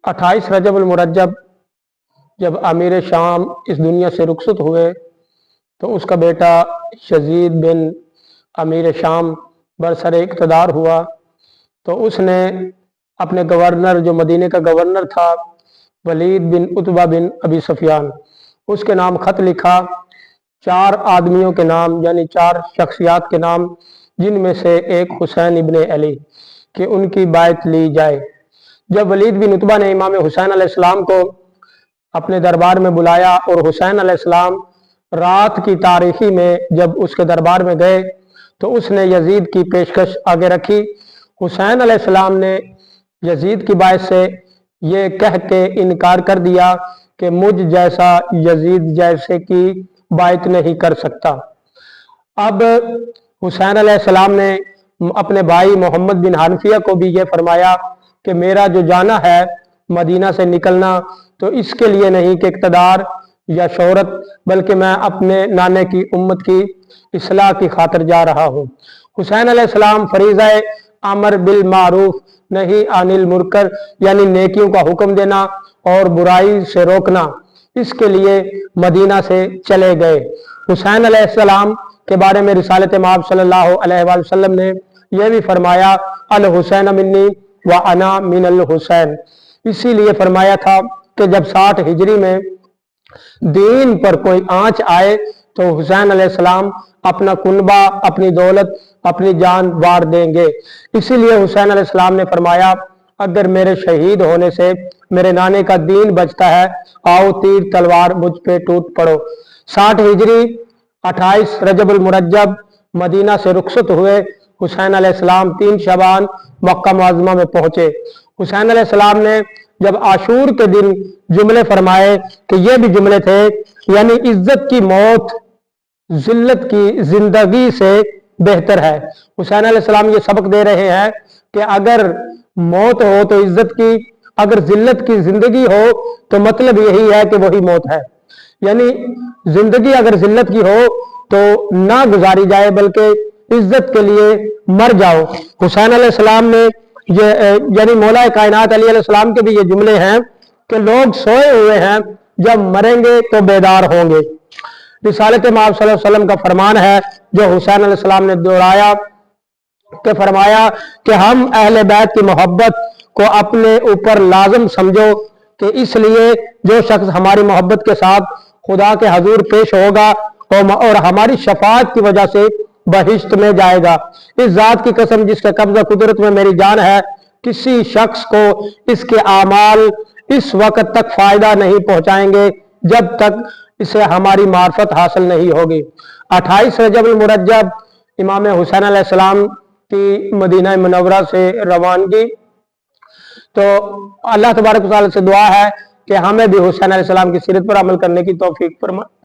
28 रजब अल मुरज्जब जब अमीर शाम इस दुनिया से रुखसत हुए तो उसका बेटा यजीद बिन अमीर शाम बरसर इक़्तिदार हुआ। तो उसने अपने गवर्नर, जो मदीने का गवर्नर था, वलीद बिन उतबा बिन अबी सुफियान, उसके नाम खत लिखा 4 आदमियों के नाम, यानी 4 शख्सियात के नाम, जिनमें से एक हुसैन इब्ने अली, कि उनकी बायत ली जाए। जब वलीद बिन उतबा ने इमाम हुसैन अलैहिस्सलाम को अपने दरबार में बुलाया और हुसैन अलैहिस्सलाम रात की तारीखी में जब उसके दरबार में गए तो उसने यजीद की पेशकश आगे रखी। हुसैन अलैहिस्सलाम ने यजीद की बात से ये कह के इनकार कर दिया कि मुझ जैसा यजीद जैसे की बात नहीं कर सकता। अब हुसैन अलैहिस्सलाम ने अपने भाई मोहम्मद बिन हनफिया को भी ये फरमाया कि मेरा जो जाना है मदीना से निकलना, तो इसके लिए नहीं कि इक़्तिदार या शोहरत, बल्कि मैं अपने नाने की उम्मत की इस्लाह की खातिर जा रहा हूँ। हुसैन अलैहिस्सलाम फरीज़ा अमर बिल मारूफ नहीं अनिल मुनकर, यानी नेकियों का हुक्म देना और बुराई से रोकना, इसके लिए मदीना से चले गए। हुसैन अलैहिस्सलाम के बारे में रिसालत माब सल्लल्लाहु अलैहि वसल्लम ने यह भी फरमाया, अल हुसैन मिन्नी व अना मिनल हुसैन। इसीलिए फरमाया था कि जब 60 हिजरी में दीन पर कोई आंच आए तो हुसैन अलैहिस्सलाम अपना कुनबा, अपनी दौलत, अपनी जान वार देंगे। इसीलिए हुसैन अलैहिस्सलाम ने फरमाया, अगर मेरे शहीद होने से मेरे नाने का दीन बचता है, आओ तीर तलवार मुझ पे टूट पड़ो। 60 हिजरी 28 रजब अल मुरज्जब मदीना से रुखसत हुए। हुसैन अलैहिस्सलाम 3 शबान मक्का मुअज़्ज़मा में पहुंचे। हुसैन अलैहिस्सलाम ने जब आशूर के दिन जुमले फरमाए कि ये भी जुमले थे, यानी इज्जत की मौत जिल्लत की जिंदगी से बेहतर है। हुसैन अलैहिस्सलाम ये सबक दे रहे हैं कि अगर मौत हो तो इज्जत की, अगर जिल्लत की जिंदगी हो तो मतलब यही है कि वही मौत है। यानी जिंदगी अगर जिल्लत की हो तो ना गुजारी जाए, बल्कि इज्जत के लिए मर जाओ। हुसैन अलैहिस्सलाम ने ये यानी मौला कायनात अली अलैहिस्सलाम के भी ये जुमले हैं कि लोग सोए हुए हैं, जब मरेंगे तो बेदार होंगे। रिसालत माब सल्लल्लाहु अलैहि वसल्लम का फरमान है जो हुसैन अलैहिस्सलाम ने दोहराया कि फरमाया कि हम अहले बैत की मोहब्बत को अपने ऊपर लाजम समझो, कि इसलिए जो शख्स हमारी मोहब्बत के साथ खुदा के हजूर पेश होगा और हमारी शफाअत की वजह से बहिश्त में जाएगा। इस जात की कसम जिसके कब्जा कुदरत में मेरी जान है, किसी शख्स को इसके आमाल इस वक्त तक फायदा नहीं पहुंचाएंगे जब तक इसे हमारी मार्फत हासिल नहीं होगी। 28 रजब अल मुरज्जब इमाम हुसैन अलैहिस्सलाम की मदीना मुनव्वरा से रवानगी। तो अल्लाह तबारक व तआला से दुआ है कि हमें भी हुसैन अलैहिस्सलाम की सीरत पर अमल करने की तौफीक फरमाए।